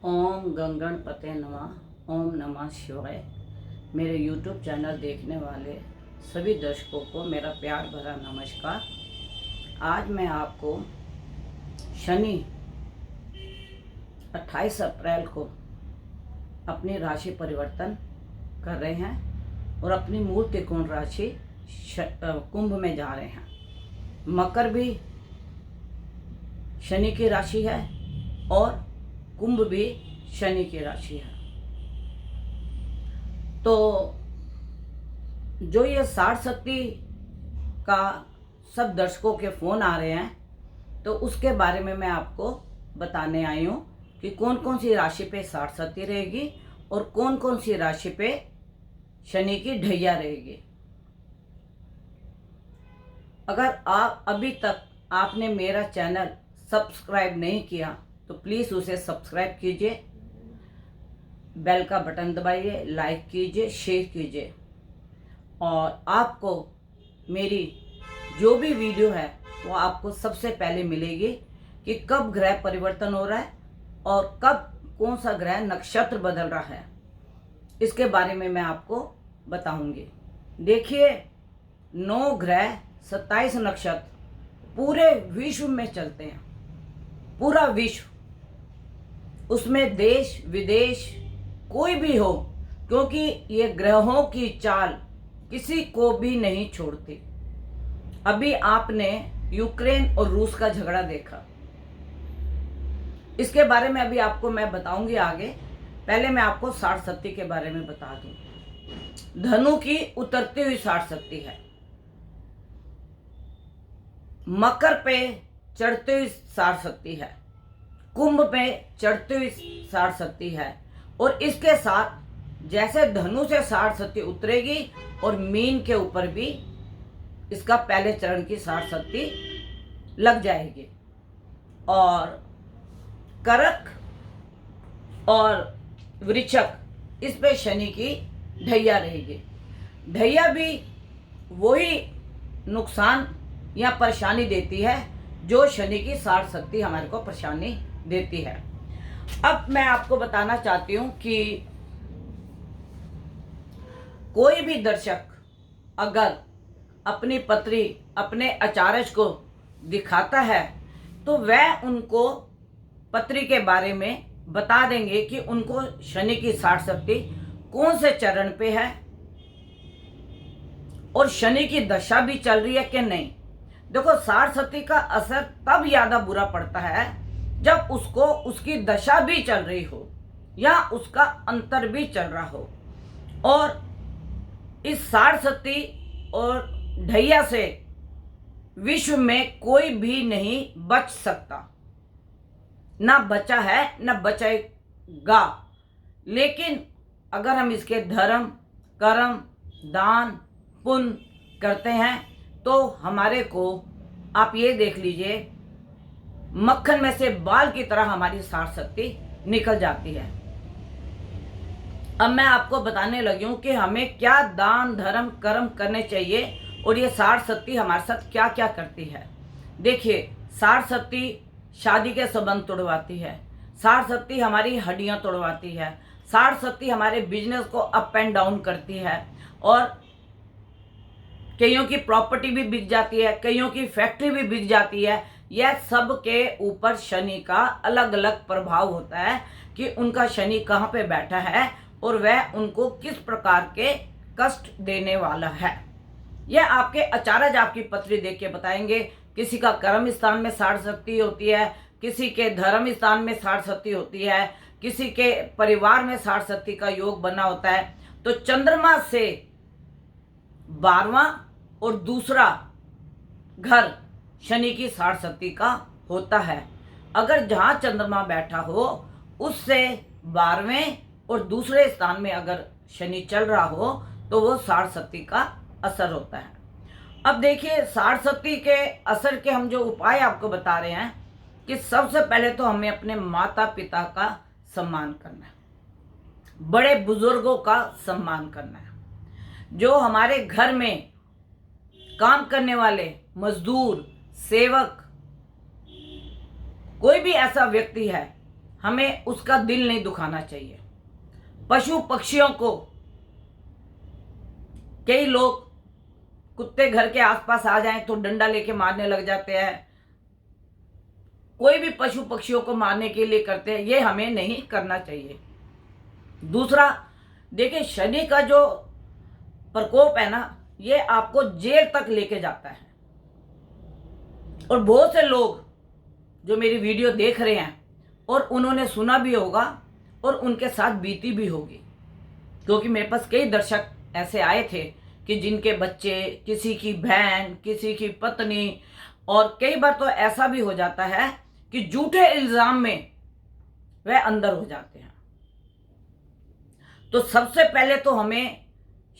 ओम गंगणपते नमः। ओम नमः शिवाय। मेरे YouTube चैनल देखने वाले सभी दर्शकों को मेरा प्यार भरा नमस्कार। आज मैं आपको शनि 28 अप्रैल को अपनी राशि परिवर्तन कर रहे हैं और अपनी मूल त्रिकोण राशि कुंभ में जा रहे हैं। मकर भी शनि की राशि है और कुंभ भी शनि की राशि है। तो जो ये 60 का सब दर्शकों के फ़ोन आ रहे हैं, तो उसके बारे में मैं आपको बताने आई हूँ कि कौन कौन सी राशि पे 60 रहेगी और कौन कौन सी राशि पे शनि की ढैया रहेगी। अगर आप अभी तक आपने मेरा चैनल सब्सक्राइब नहीं किया तो प्लीज़ उसे सब्सक्राइब कीजिए, बेल का बटन दबाइए, लाइक कीजिए, शेयर कीजिए और आपको मेरी जो भी वीडियो है वो आपको सबसे पहले मिलेगी कि कब ग्रह परिवर्तन हो रहा है और कब कौन सा ग्रह नक्षत्र बदल रहा है। इसके बारे में मैं आपको बताऊंगी। देखिए, 9 ग्रह 27 नक्षत्र पूरे विश्व में चलते हैं, पूरा विश्व, उसमें देश विदेश कोई भी हो, क्योंकि ये ग्रहों की चाल किसी को भी नहीं छोड़ती। अभी आपने यूक्रेन और रूस का झगड़ा देखा, इसके बारे में अभी आपको मैं बताऊंगी आगे। पहले मैं आपको 60 के बारे में बता दूं। धनु की उतरती हुई 60 है, मकर पे चढ़ती हुई 60 है, कुंभ पे चढ़ती हुई 60 है और इसके साथ जैसे धनु से 60 उतरेगी और मीन के ऊपर भी इसका पहले चरण की 60 लग जाएगी और करक और वृश्चिक इस पे शनि की ढैया रहेगी। ढैया भी वही नुकसान या परेशानी देती है जो शनि की 60 हमारे को परेशानी देती है। अब मैं आपको बताना चाहती हूं कि कोई भी दर्शक अगर अपनी पत्री अपने आचार्य को दिखाता है तो वह उनको पत्री के बारे में बता देंगे कि उनको शनि की 60 कौन से चरण पे है और शनि की दशा भी चल रही है कि नहीं। देखो, 60 का असर तब ज्यादा बुरा पड़ता है जब उसको उसकी दशा भी चल रही हो या उसका अंतर भी चल रहा हो। और इस 60 और ढैया से विश्व में कोई भी नहीं बच सकता, ना बचा है ना बचेगा। लेकिन अगर हम इसके धर्म कर्म दान पुण्य करते हैं तो हमारे को, आप ये देख लीजिए, मक्खन में से बाल की तरह हमारी 60 निकल जाती है। अब मैं आपको बताने लगी हूं कि हमें क्या दान धर्म कर्म करने चाहिए और ये 60 हमारे साथ क्या क्या करती है। देखिए, 60 शादी के संबंध तोड़वाती है, 60 हमारी हड्डियां तोड़वाती है, 60 हमारे बिजनेस को अप एंड डाउन करती है और कईयों की प्रॉपर्टी भी बिक जाती है, कईयों की फैक्ट्री भी बिक जाती है। यह सब के ऊपर शनि का अलग अलग प्रभाव होता है कि उनका शनि कहाँ पे बैठा है और वह उनको किस प्रकार के कष्ट देने वाला है। यह आपके आचार्य आपकी पत्री देख के बताएंगे। किसी का कर्म स्थान में 60 होती है, किसी के धर्म स्थान में 60 होती है, किसी के परिवार में 60 का योग बना होता है। तो चंद्रमा से 12वां और दूसरा घर शनि की 60 का होता है। अगर जहां चंद्रमा बैठा हो उससे 12वें और दूसरे स्थान में अगर शनि चल रहा हो तो वो 60 का असर होता है। अब देखिए, 60 के असर के हम जो उपाय आपको बता रहे हैं कि सबसे पहले तो हमें अपने माता पिता का सम्मान करना है, बड़े बुजुर्गों का सम्मान करना है। जो हमारे घर में काम करने वाले मजदूर सेवक कोई भी ऐसा व्यक्ति है, हमें उसका दिल नहीं दुखाना चाहिए। पशु पक्षियों को, कई लोग कुत्ते घर के आसपास आ जाएं तो डंडा लेके मारने लग जाते हैं, कोई भी पशु पक्षियों को मारने के लिए करते हैं, ये हमें नहीं करना चाहिए। दूसरा, देखिए शनि का जो प्रकोप है ना, ये आपको जेल तक लेके जाता है। और बहुत से लोग जो मेरी वीडियो देख रहे हैं और उन्होंने सुना भी होगा और उनके साथ बीती भी होगी, क्योंकि मेरे पास कई दर्शक ऐसे आए थे कि जिनके बच्चे, किसी की बहन, किसी की पत्नी, और कई बार तो ऐसा भी हो जाता है कि झूठे इल्जाम में वह अंदर हो जाते हैं। तो सबसे पहले तो हमें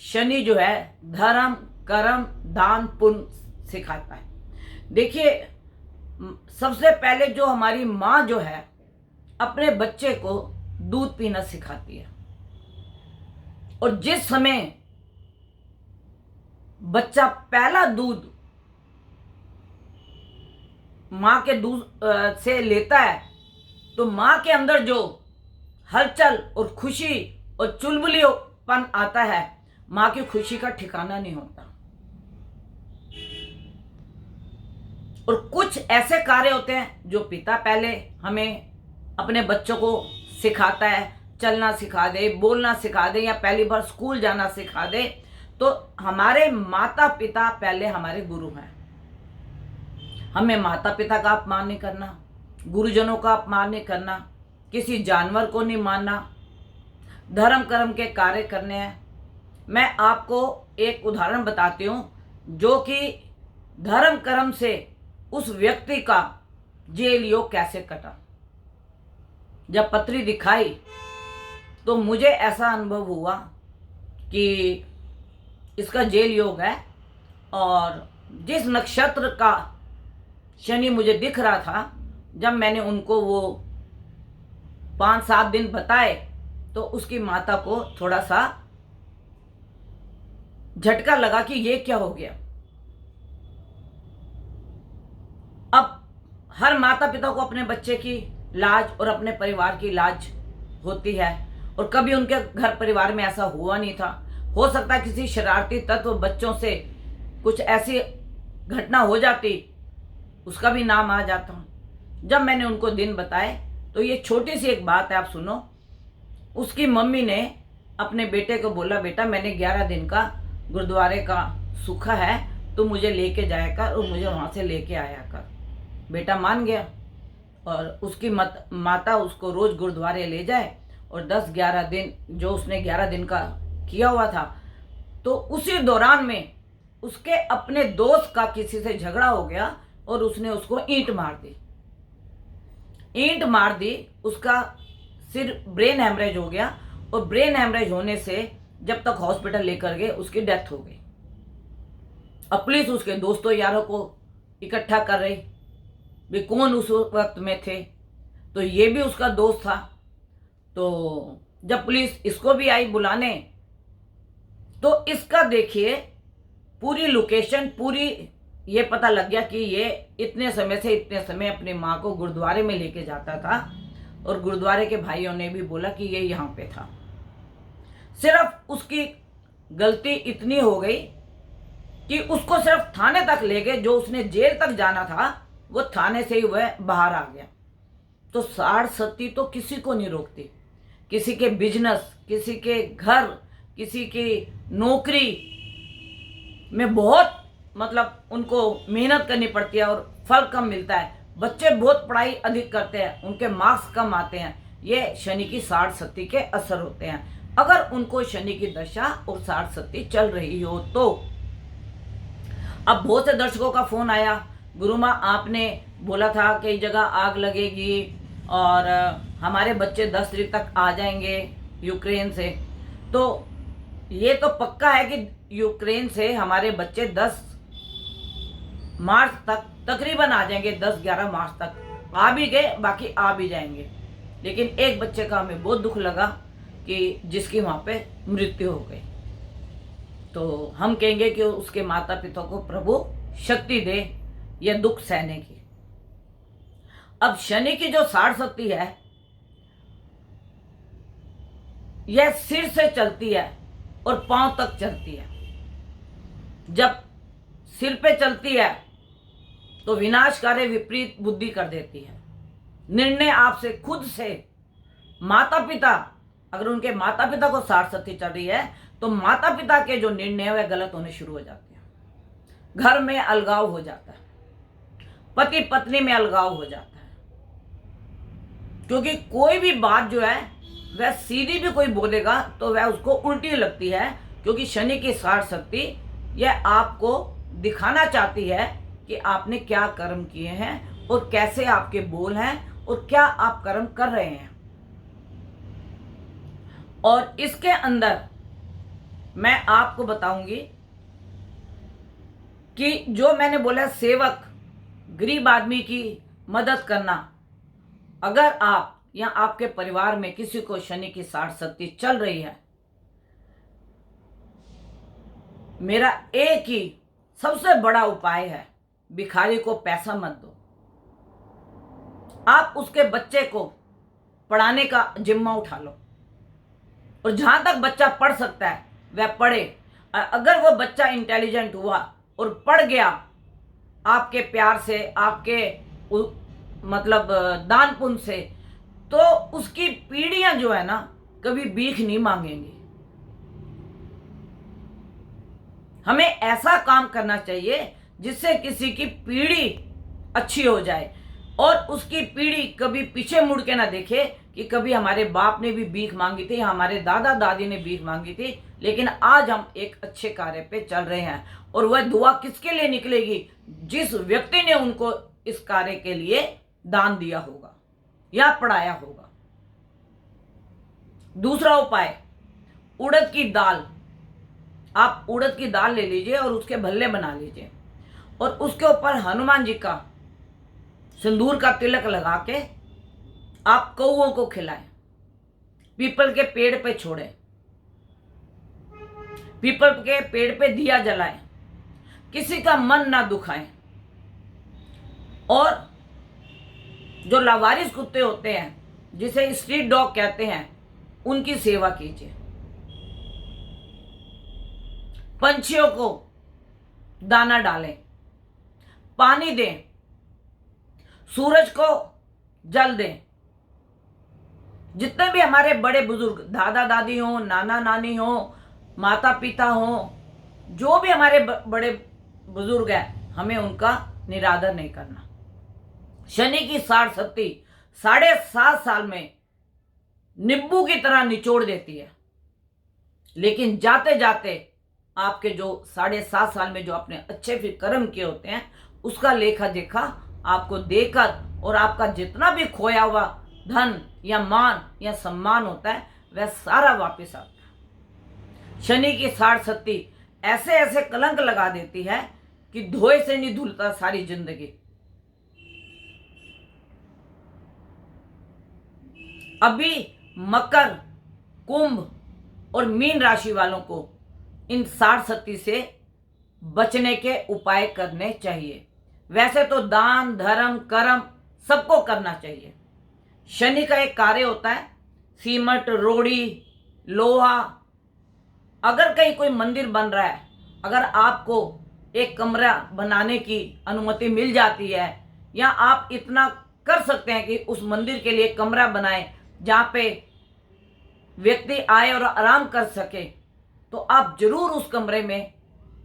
शनि जो है धर्म, कर्म, दान, पुण्य सिखाता है। देखिए, सबसे पहले जो हमारी माँ जो है अपने बच्चे को दूध पीना सिखाती है, और जिस समय बच्चा पहला दूध माँ के दूध से लेता है, तो माँ के अंदर जो हलचल और खुशी और चुलबुलीपन आता है, माँ की खुशी का ठिकाना नहीं होता। और कुछ ऐसे कार्य होते हैं जो पिता पहले हमें अपने बच्चों को सिखाता है, चलना सिखा दे, बोलना सिखा दे, या पहली बार स्कूल जाना सिखा दे। तो हमारे माता पिता पहले हमारे गुरु हैं। हमें माता पिता का अपमान नहीं करना, गुरुजनों का अपमान नहीं करना, किसी जानवर को नहीं मारना, धर्म कर्म के कार्य करने हैं। मैं आपको एक उदाहरण बताती हूँ, जो कि धर्म कर्म से उस व्यक्ति का जेल योग कैसे कटा। जब पत्री दिखाई तो मुझे ऐसा अनुभव हुआ कि इसका जेल योग है, और जिस नक्षत्र का शनि मुझे दिख रहा था, जब मैंने उनको वो 5-7 दिन बताए तो उसकी माता को थोड़ा सा झटका लगा कि ये क्या हो गया। अब हर माता पिता को अपने बच्चे की लाज और अपने परिवार की लाज होती है, और कभी उनके घर परिवार में ऐसा हुआ नहीं था। हो सकता है किसी शरारती तत्व बच्चों से कुछ ऐसी घटना हो जाती, उसका भी नाम आ जाता। जब मैंने उनको दिन बताए तो ये छोटी सी एक बात है, आप सुनो। उसकी मम्मी ने अपने बेटे को बोला, बेटा मैंने 11 दिन का गुरुद्वारे का सूखा है, तो मुझे लेके जाया कर और मुझे वहाँ से लेके आया कर। बेटा मान गया, और उसकी माता उसको रोज़ गुरुद्वारे ले जाए, और 10-11 दिन जो उसने 11 दिन का किया हुआ था, तो उसी दौरान में उसके अपने दोस्त का किसी से झगड़ा हो गया और उसने उसको ईंट मार दी। उसका सिर ब्रेन हेमरेज हो गया, और ब्रेन हेमरेज होने से जब तक हॉस्पिटल लेकर गए उसकी डेथ हो गई। अब पुलिस उसके दोस्तों यारों को इकट्ठा कर रही, भी कौन उस वक्त में थे, तो ये भी उसका दोस्त था। तो जब पुलिस इसको भी आई बुलाने, तो इसका देखिए पूरी लोकेशन, पूरी ये पता लग गया कि ये इतने समय से इतने समय अपनी माँ को गुरुद्वारे में लेके जाता था, और गुरुद्वारे के भाइयों ने भी बोला कि ये यहाँ पे था। सिर्फ उसकी गलती इतनी हो गई कि उसको सिर्फ थाने तक ले गए, जो उसने जेल तक जाना था वो थाने से ही वह बाहर आ गया। तो साड़ सती तो किसी को नहीं रोकती, किसी के बिजनेस, किसी के घर, किसी की नौकरी में बहुत मतलब उनको मेहनत करनी पड़ती है और फल कम मिलता है। बच्चे बहुत पढ़ाई अधिक करते हैं, उनके मार्क्स कम आते हैं। ये शनि की साड़ सती के असर होते हैं। अगर उनको शनि की दशा और साड़ सती चल रही हो तो। अब बहुत से दर्शकों का फोन आया, गुरु माँ आपने बोला था कई जगह आग लगेगी और हमारे बच्चे 10 तारीख तक आ जाएंगे यूक्रेन से। तो ये तो पक्का है कि यूक्रेन से हमारे बच्चे 10 मार्च तक तकरीबन आ जाएंगे, 10-11 मार्च तक आ भी गए, बाकी आ भी जाएंगे। लेकिन एक बच्चे का हमें बहुत दुख लगा कि जिसकी वहाँ पे मृत्यु हो गई। तो हम कहेंगे कि उसके माता पिता को प्रभु शक्ति दे यह दुख सहने की। अब शनि की जो साड़ सती है यह सिर से चलती है और पांव तक चलती है। जब सिर पे चलती है तो विनाशकारी विपरीत बुद्धि कर देती है। निर्णय आपसे खुद से, माता पिता, अगर उनके माता पिता को सारस्वती चल रही है तो माता पिता के जो निर्णय है वह गलत होने शुरू हो जाते हैं। घर में अलगाव हो जाता है, पति पत्नी में अलगाव हो जाता है, क्योंकि कोई भी बात जो है वह सीधी भी कोई बोलेगा तो वह उसको उल्टी लगती है, क्योंकि शनि की सारस्वती यह आपको दिखाना चाहती है कि आपने क्या कर्म किए हैं और कैसे आपके बोल हैं और क्या आप कर्म कर रहे हैं। और इसके अंदर मैं आपको बताऊंगी कि जो मैंने बोला सेवक, गरीब आदमी की मदद करना, अगर आप या आपके परिवार में किसी को शनि की सारस्वती चल रही है, मेरा एक ही सबसे बड़ा उपाय है, भिखारी को पैसा मत दो। आप उसके बच्चे को पढ़ाने का जिम्मा उठा लो और जहां तक बच्चा पढ़ सकता है वह पढ़े। अगर वो बच्चा इंटेलिजेंट हुआ और पढ़ गया आपके प्यार से, आपके मतलब दान पुण्य से, तो उसकी पीढ़ियां जो है ना कभी भीख नहीं मांगेंगी। हमें ऐसा काम करना चाहिए जिससे किसी की पीढ़ी अच्छी हो जाए और उसकी पीढ़ी कभी पीछे मुड़ के ना देखे कि कभी हमारे बाप ने भी भीख मांगी थी, हमारे दादा दादी ने भीख मांगी थी, लेकिन आज हम एक अच्छे कार्य पे चल रहे हैं। और वह दुआ किसके लिए निकलेगी? जिस व्यक्ति ने उनको इस कार्य के लिए दान दिया होगा या पढ़ाया होगा। दूसरा उपाय, उड़द की दाल। आप उड़द की दाल ले लीजिए और उसके भल्ले बना लीजिए और उसके ऊपर हनुमान जी का सिंदूर का तिलक लगा के आप कौओं को खिलाएं, पीपल के पेड़ पे छोड़ें, पीपल के पेड़ पे दिया जलाएं, किसी का मन ना दुखाएं। और जो लावारिस कुत्ते होते हैं, जिसे स्ट्रीट डॉग कहते हैं, उनकी सेवा कीजिए। पंछियों को दाना डालें, पानी दें, सूरज को जल दें। जितने भी हमारे बड़े बुजुर्ग, दादा दादी हो, नाना नानी हो, माता पिता हो, जो भी हमारे बड़े बुजुर्ग हैं, हमें उनका निरादर नहीं करना। शनि की सारस्वती 7.5 साल में नींबू की तरह निचोड़ देती है, लेकिन जाते जाते आपके जो 7.5 साल में जो आपने अच्छे फिर कर्म किए होते हैं उसका लेखा देखा आपको देकर, और आपका जितना भी खोया हुआ धन या मान या सम्मान होता है वह सारा वापस आता है। शनि की सारस्वती ऐसे ऐसे कलंक लगा देती है कि धोए से नहीं धुलता सारी जिंदगी। अभी मकर, कुंभ और मीन राशि वालों को इन सारस्वती से बचने के उपाय करने चाहिए। वैसे तो दान धर्म कर्म सबको करना चाहिए। शनि का एक कार्य होता है सीमेंट, रोड़ी, लोहा। अगर कहीं कोई मंदिर बन रहा है, अगर आपको एक कमरा बनाने की अनुमति मिल जाती है या आप इतना कर सकते हैं कि उस मंदिर के लिए कमरा बनाएं जहाँ पे व्यक्ति आए और आराम कर सके, तो आप जरूर उस कमरे में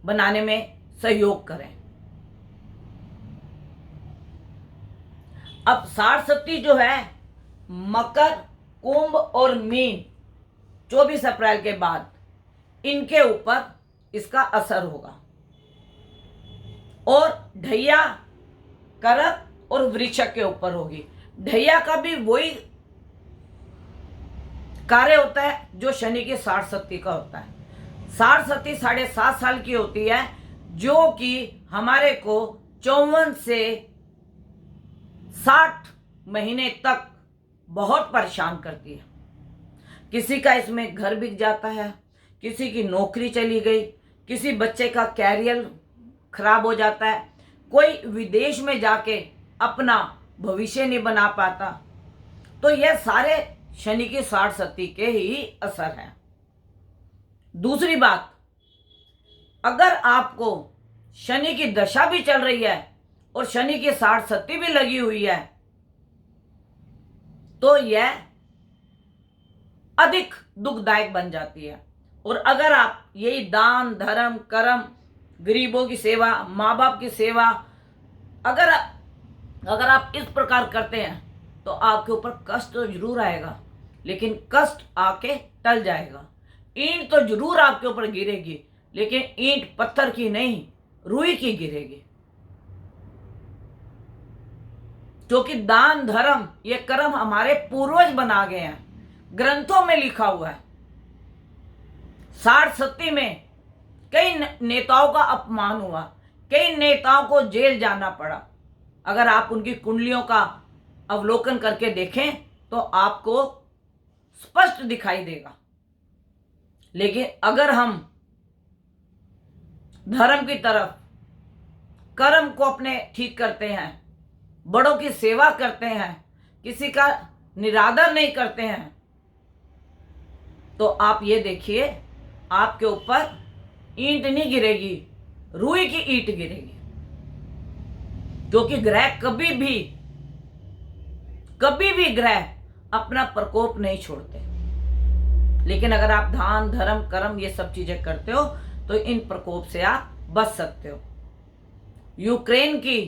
बनाने में सहयोग करें। अब सारस्वती जो है मकर, कुंभ और मीन 24 अप्रैल के बाद इनके ऊपर इसका असर होगा। और ढैया, करक और वृश्चिक के ऊपर होगी। ढैया का भी वही कार्य होता है जो शनि की सारस्वती का होता है। सारस्वती 7.5 साल की होती है, जो कि हमारे को 54 से 60 महीने तक बहुत परेशान करती है। किसी का इसमें घर बिक जाता है, किसी की नौकरी चली गई, किसी बच्चे का कैरियर खराब हो जाता है, कोई विदेश में जाके अपना भविष्य नहीं बना पाता। तो यह सारे शनि की 60 के ही असर है। दूसरी बात, अगर आपको शनि की दशा भी चल रही है और शनि की 60 भी लगी हुई है तो यह अधिक दुखदायक बन जाती है। और अगर आप यही दान धर्म कर्म, गरीबों की सेवा, माँ बाप की सेवा अगर आप इस प्रकार करते हैं तो आपके ऊपर कष्ट तो जरूर आएगा, लेकिन कष्ट आके टल जाएगा। ईंट तो जरूर आपके ऊपर गिरेगी, लेकिन ईंट पत्थर की नहीं, रुई की गिरेगी। क्योंकि दान धर्म ये कर्म हमारे पूर्वज बना गए हैं, ग्रंथों में लिखा हुआ है। 60 में कई नेताओं का अपमान हुआ, कई नेताओं को जेल जाना पड़ा। अगर आप उनकी कुंडलियों का अवलोकन करके देखें तो आपको स्पष्ट दिखाई देगा। लेकिन अगर हम धर्म की तरफ, कर्म को अपने ठीक करते हैं, बड़ों की सेवा करते हैं, किसी का निरादर नहीं करते हैं, तो आप ये देखिए आपके ऊपर ईंट नहीं गिरेगी, रुई की ईंट गिरेगी। क्योंकि ग्रह कभी भी ग्रह अपना प्रकोप नहीं छोड़ते। लेकिन अगर आप दान धर्म कर्म ये सब चीजें करते हो तो इन प्रकोप से आप बच सकते हो। यूक्रेन की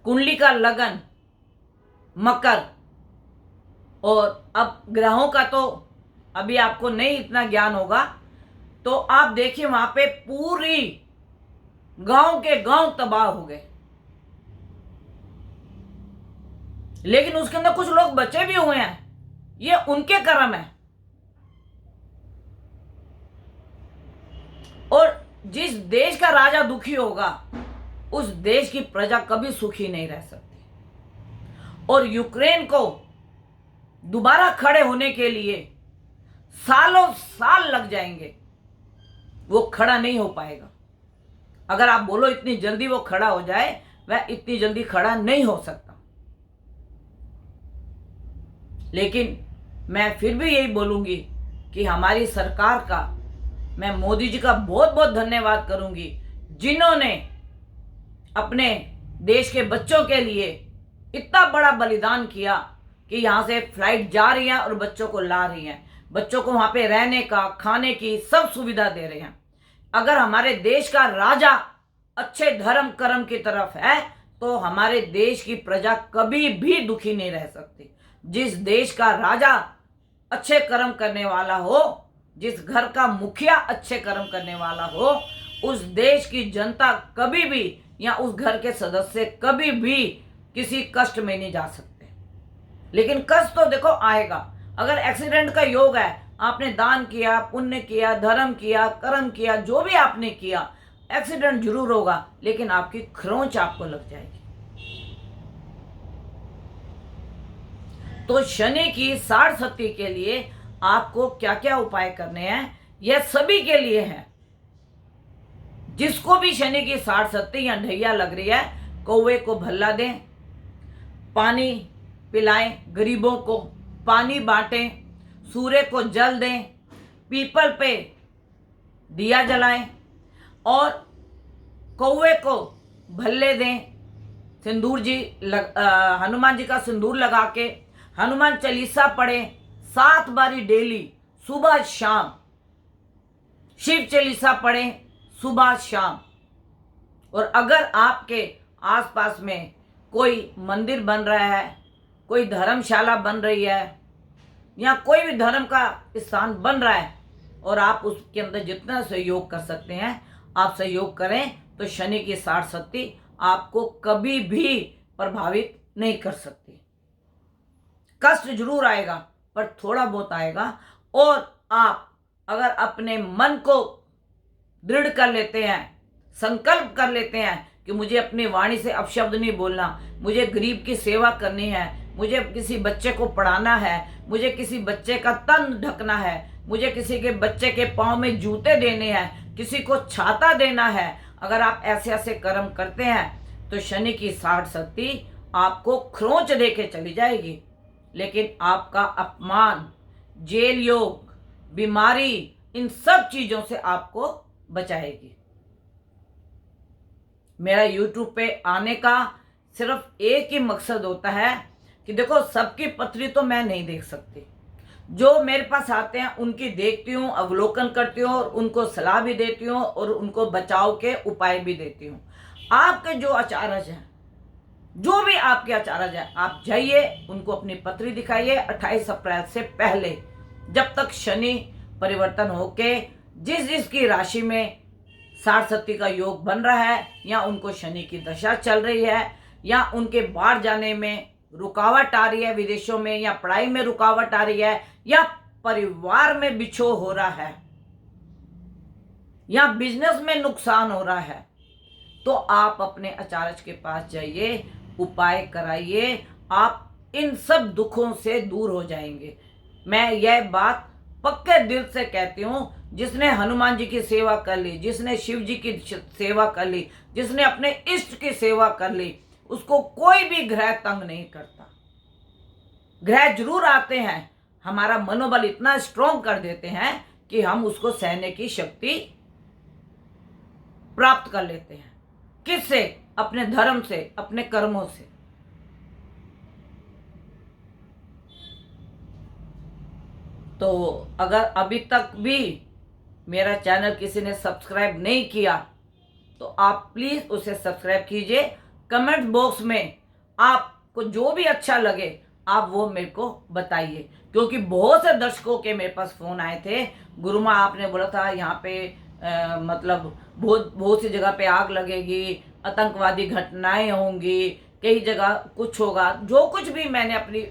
कुंडली का लगन मकर, और अब ग्रहों का तो अभी आपको नहीं इतना ज्ञान होगा, तो आप देखिए वहां पे पूरी गांव के गांव तबाह हो गए। लेकिन उसके अंदर कुछ लोग बचे भी हुए हैं, ये उनके कर्म है। और जिस देश का राजा दुखी होगा उस देश की प्रजा कभी सुखी नहीं रह सकती। और यूक्रेन को दोबारा खड़े होने के लिए सालों साल लग जाएंगे, वो खड़ा नहीं हो पाएगा। अगर आप बोलो इतनी जल्दी वो खड़ा हो जाए, वह इतनी जल्दी खड़ा नहीं हो सकता। लेकिन मैं फिर भी यही बोलूंगी कि हमारी सरकार का, मैं मोदी जी का बहुत बहुत धन्यवाद करूंगी, जिन्होंने अपने देश के बच्चों के लिए इतना बड़ा बलिदान किया कि यहां से फ्लाइट जा रही है और बच्चों को ला रही है, बच्चों को वहां पे रहने का, खाने की सब सुविधा दे रहे हैं। अगर हमारे देश का राजा अच्छे धर्म कर्म की तरफ है तो हमारे देश की प्रजा कभी भी दुखी नहीं रह सकती। जिस देश का राजा अच्छे कर्म करने वाला हो, जिस घर का मुखिया अच्छे कर्म करने वाला हो, उस देश की जनता कभी भी या उस घर के सदस्य कभी भी किसी कष्ट में नहीं जा सकते। लेकिन कष्ट तो देखो आएगा। अगर एक्सीडेंट का योग है, आपने दान किया, पुण्य किया, धर्म किया, कर्म किया, जो भी आपने किया, एक्सीडेंट जरूर होगा, लेकिन आपकी खरोंच आपको लग जाएगी। तो शनि की 60 के लिए आपको क्या क्या उपाय करने हैं, यह सभी के लिए है। जिसको भी शनि की 60 या ढैया लग रही है, कौवे को भल्ला दें, पानी पिलाएं, गरीबों को पानी बांटें, सूर्य को जल दें, पीपल पे दिया जलाएं और कौवे को भल्ले दें। सिंदूर जी हनुमान जी का सिंदूर लगा के हनुमान चालीसा पढ़ें 7 बारी डेली, सुबह शाम। शिव चालीसा पढ़ें सुबह शाम। और अगर आपके आसपास में कोई मंदिर बन रहा है, कोई धर्मशाला बन रही है, या कोई भी धर्म का स्थान बन रहा है और आप उसके अंदर जितना सहयोग कर सकते हैं आप सहयोग करें, तो शनि की 60 आपको कभी भी प्रभावित नहीं कर सकती। कष्ट जरूर आएगा पर थोड़ा बहुत आएगा। और आप अगर अपने मन को दृढ़ कर लेते हैं, संकल्प कर लेते हैं कि मुझे अपनी वाणी से अपशब्द नहीं बोलना, मुझे गरीब की सेवा करनी है, मुझे किसी बच्चे को पढ़ाना है, मुझे किसी बच्चे का तन ढकना है, मुझे किसी के बच्चे के पाँव में जूते देने हैं, किसी को छाता देना है, अगर आप ऐसे ऐसे कर्म करते हैं तो शनि की 60 आपको खरोंच दे के चली जाएगी। लेकिन आपका अपमान, जेल योग, बीमारी, इन सब चीजों से आपको बचाएगी। मेरा YouTube पे आने का सिर्फ एक ही मकसद होता है कि देखो, सबकी पथरी तो मैं नहीं देख सकती। जो मेरे पास आते हैं उनकी देखती हूँ, अवलोकन करती हूँ, और उनको सलाह भी देती हूँ और उनको बचाव के उपाय भी देती हूँ। आपके जो अचारज हैं, जो भी आपके अचारज हैं, आप जाइए, उनको अपनी पत्री दिखाइए 28 अप्रैल से पहले, जब तक शनि परिवर्तन होके जिसकी राशि में 60-70 का योग बन रहा है, या उनको शनि की दशा चल रही है, या उनके बाहर जाने में रुकावट आ रही है विदेशों में, या पढ़ाई में रुकावट आ रही है, या परिवार में बिछोह हो रहा है, या बिजनेस में नुकसान हो रहा है, तो आप अपने आचार्य के पास जाइए, उपाय कराइए, आप इन सब दुखों से दूर हो जाएंगे। मैं यह बात पक्के दिल से कहती हूँ। जिसने हनुमान जी की सेवा कर ली, जिसने शिव जी की सेवा कर ली, जिसने अपने इष्ट की सेवा कर ली, उसको कोई भी ग्रह तंग नहीं करता। ग्रह जरूर आते हैं, हमारा मनोबल इतना स्ट्रॉन्ग कर देते हैं कि हम उसको सहने की शक्ति प्राप्त कर लेते हैं। किससे? अपने धर्म से, अपने कर्मों से। तो अगर अभी तक भी मेरा चैनल किसी ने सब्सक्राइब नहीं किया, तो आप प्लीज उसे सब्सक्राइब कीजिए। कमेंट बॉक्स में आपको जो भी अच्छा लगे आप वो मेरे को बताइए, क्योंकि बहुत से दर्शकों के मेरे पास फोन आए थे, गुरुमा आपने बोला था यहाँ पे मतलब बहुत सी जगह पे आग लगेगी, आतंकवादी घटनाएं होंगी, कई जगह कुछ होगा। जो कुछ भी मैंने अपनी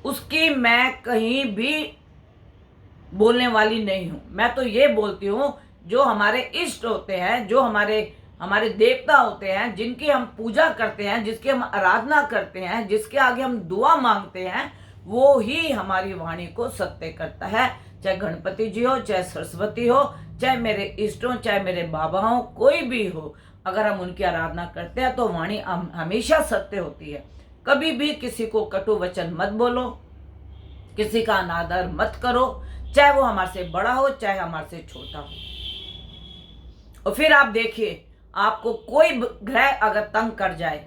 उसकी मैं कहीं भी बोलने वाली नहीं हूँ। मैं तो ये बोलती हूँ, जो हमारे इष्ट होते हैं, जो हमारे देवता होते हैं, जिनकी हम पूजा करते हैं, जिसकी हम आराधना करते हैं, जिसके आगे हम दुआ मांगते हैं, वो ही हमारी वाणी को सत्य करता है। चाहे गणपति जी हो, चाहे सरस्वती हो, चाहे मेरे इष्ट हो, चाहे मेरे बाबा हो, कोई भी हो, अगर हम उनकी आराधना करते हैं तो वाणी हमेशा सत्य होती है। कभी भी किसी को कटु वचन मत बोलो, किसी का अनादर मत करो, चाहे वो हमारे से बड़ा हो, चाहे हमारे से छोटा हो। और फिर आप देखिए, आपको कोई ग्रह अगर तंग कर जाए,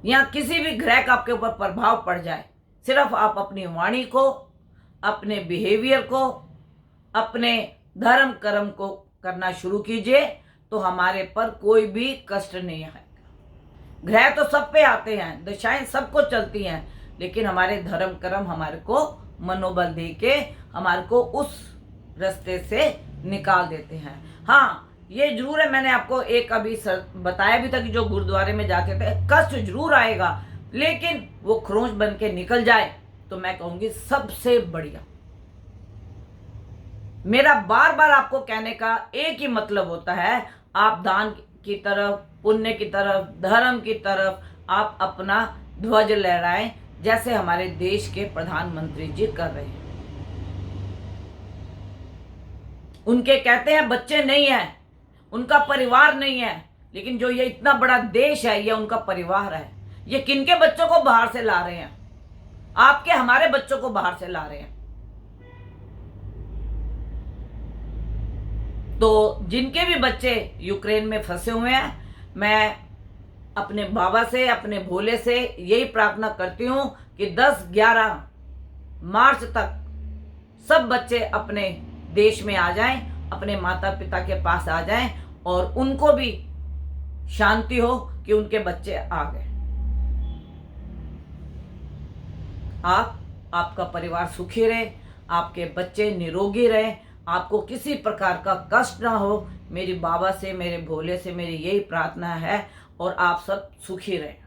या किसी भी ग्रह का आपके ऊपर प्रभाव पड़ जाए, सिर्फ आप अपनी वाणी को, अपने बिहेवियर को, अपने धर्म कर्म को करना शुरू कीजिए, तो हमारे पर कोई भी कष्ट नहीं आएगा। ग्रह तो सब पे आते हैं, दशाएं सबको चलती हैं, लेकिन हमारे धर्म कर्म हमारे को मनोबल दे के हमारे को उस रास्ते से निकाल देते हैं। हाँ, ये जरूर है, मैंने आपको एक अभी बताया भी था कि जो गुरुद्वारे में जाते थे, कष्ट जरूर आएगा, लेकिन वो खरोंच बन के निकल जाए तो मैं कहूंगी सबसे बढ़िया। मेरा बार बार आपको कहने का एक ही मतलब होता है, आप दान की तरफ, पुण्य की तरफ, धर्म की तरफ आप अपना ध्वज लहराएं, जैसे हमारे देश के प्रधानमंत्री जी कर रहे हैं। उनके कहते हैं बच्चे नहीं हैं, उनका परिवार नहीं है, लेकिन जो ये इतना बड़ा देश है, ये उनका परिवार है। ये किनके बच्चों को बाहर से ला रहे हैं? आपके, हमारे बच्चों को बाहर से ला रहे हैं। तो जिनके भी बच्चे यूक्रेन में फंसे हुए हैं, मैं अपने बाबा से, अपने भोले से यही प्रार्थना करती हूँ कि 10-11 मार्च तक सब बच्चे अपने देश में आ जाएं, अपने माता पिता के पास आ जाएं, और उनको भी शांति हो कि उनके बच्चे आ गए। आपका परिवार सुखी रहे, आपके बच्चे निरोगी रहे, आपको किसी प्रकार का कष्ट ना हो। मेरी बाबा से, मेरे भोले से मेरी यही प्रार्थना है, और आप सब सुखी रहें।